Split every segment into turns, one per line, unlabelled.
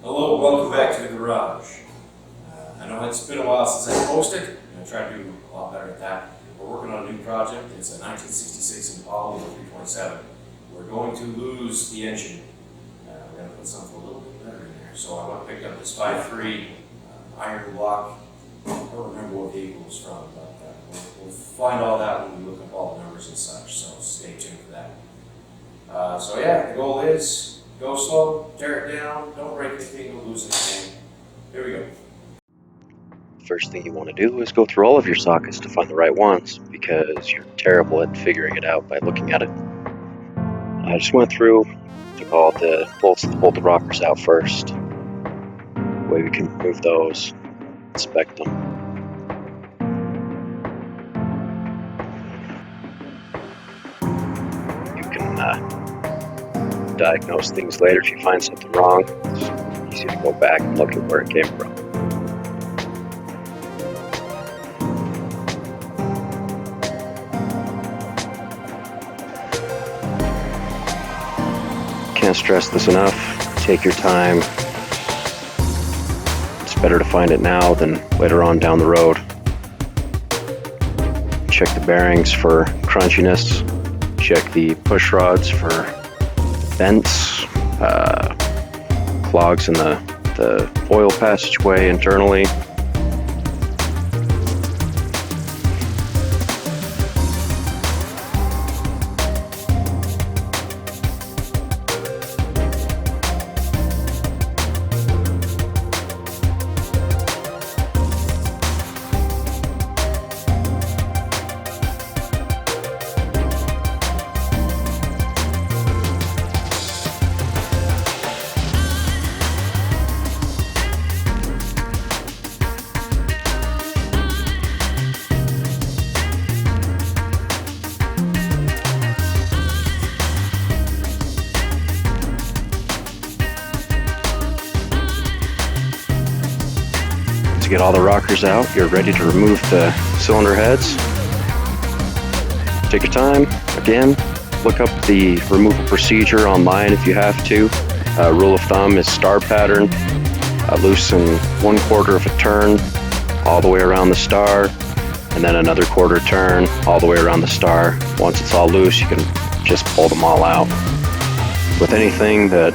Hello, welcome back to the garage. I know it's been a while since I posted. I'm going to try to do a lot better at that. We're working on a new project. It's a 1966 Impala with a 327. We're going to lose the engine. We're going to put something a little bit better in there. So I went and picked up this 5.3 iron block. I don't remember what vehicle it was from, but we'll find all that when we look up all the numbers and such. So stay tuned for that. So yeah, the goal is go slow, tear it down, don't break anything, don't lose anything. Here we go.
First thing you want to do is go through all of your sockets to find the right ones, because you're terrible at figuring it out by looking at it. I just went through, took all the bolts that hold the rockers out first. That way we can remove those, inspect them. You can diagnose things later if you find something wrong. It's easy to go back and look at where it came from. Can't stress this enough. Take your time. It's better to find it now than later on down the road. Check the bearings for crunchiness. Check the push rods for vents, clogs in the oil passageway internally. To get all the rockers out, you're ready to remove the cylinder heads. Take your time. Again, look up the removal procedure online if you have to. Rule of thumb is star pattern. Loosen 1/4 of a turn all the way around the star, and then another quarter turn all the way around the star. Once it's all loose, you can just pull them all out. With anything that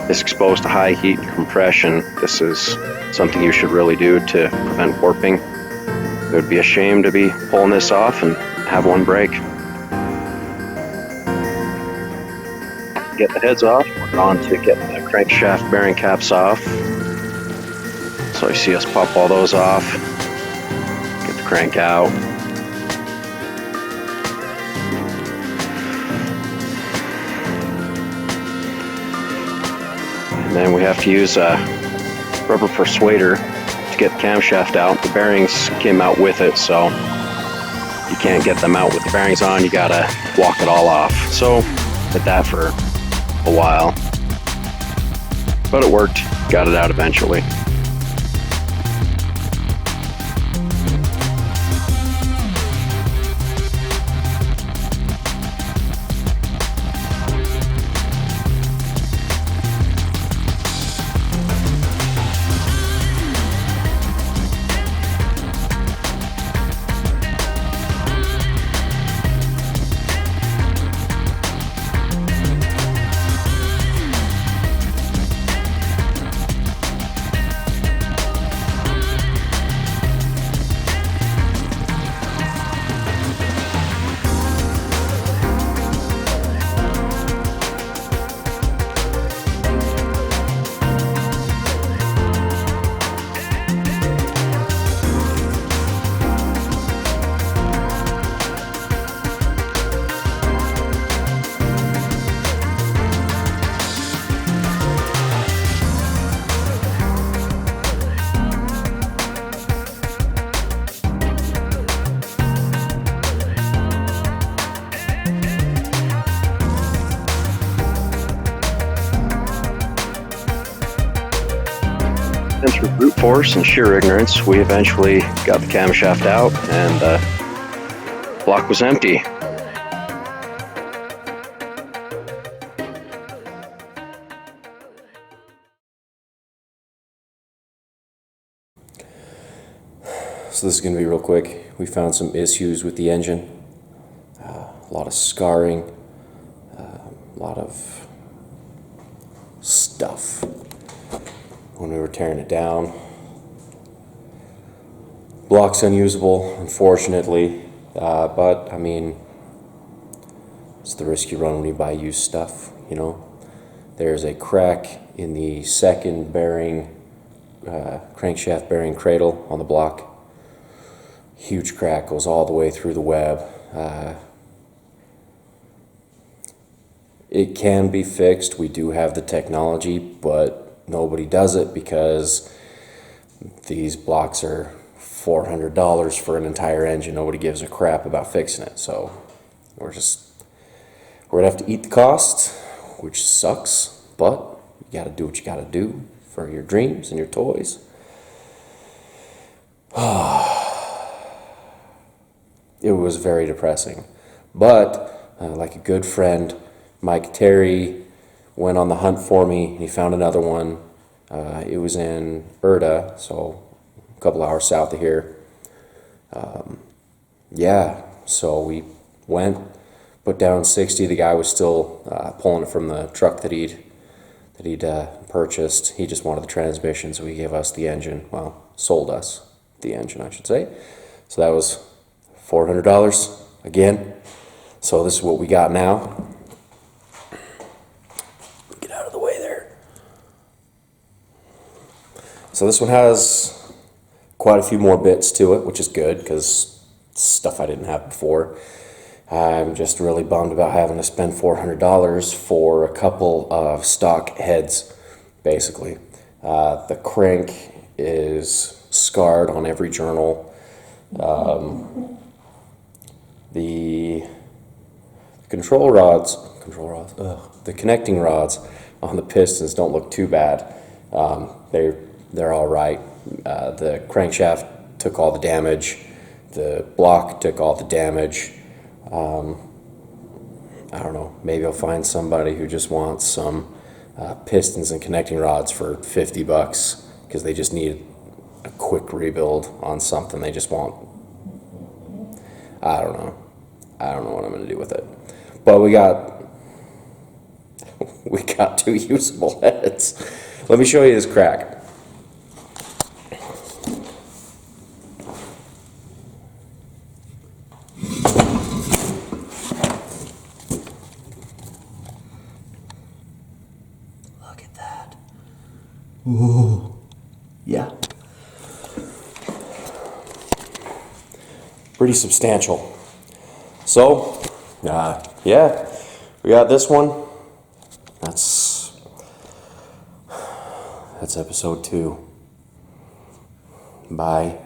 is exposed to high heat and compression, this is something you should really do to prevent warping. It would be a shame to be pulling this off and have one break. Get the heads off. We're on to getting the crankshaft bearing caps off. So you see us pop all those off. Get the crank out. And then we have to use a rubber persuader to get the camshaft out. The bearings came out with it, so you can't get them out with the bearings on. You gotta walk it all off. So did that for a while, but it worked. Got it out eventually. And through brute force and sheer ignorance, we eventually got the camshaft out, and the block was empty.
So this is going to be real quick. We found some issues with the engine. A lot of scarring. A lot of stuff when we were tearing it down. Block's unusable, unfortunately. But, I mean, it's the risk you run when you buy used stuff, you know. There's a crack in the second bearing, crankshaft bearing cradle on the block. Huge crack, goes all the way through the web. It can be fixed. We do have the technology, but nobody does it because these blocks are $400 for an entire engine. Nobody gives a crap about fixing it. So we're gonna have to eat the cost, which sucks, but you gotta do what you gotta do for your dreams and your toys. It was very depressing, but like a good friend, Mike Terry, went on the hunt for me, and he found another one. It was in Erda, so a couple hours south of here. Yeah, so we went, put down 60. The guy was still pulling it from the truck that he'd purchased. He just wanted the transmission, so he gave us the engine. Well, sold us the engine, I should say. So that was $400 again. So this is what we got now. Get out of the way there. So this one has quite a few more bits to it, which is good because stuff I didn't have before. I'm just really bummed about having to spend $400 for a couple of stock heads, basically. The crank is scarred on every journal. The the connecting rods on the pistons don't look too bad. They're all right. The crankshaft took all the damage. The block took all the damage. I don't know, maybe I'll find somebody who just wants some pistons and connecting rods for $50 because they just need a quick rebuild on something they just want. I don't know what I'm going to do with it. But we got two usable heads. Let me show you this crack. Look at that. Ooh. Yeah. Pretty substantial. So, yeah, we got this one. That's episode 2. Bye.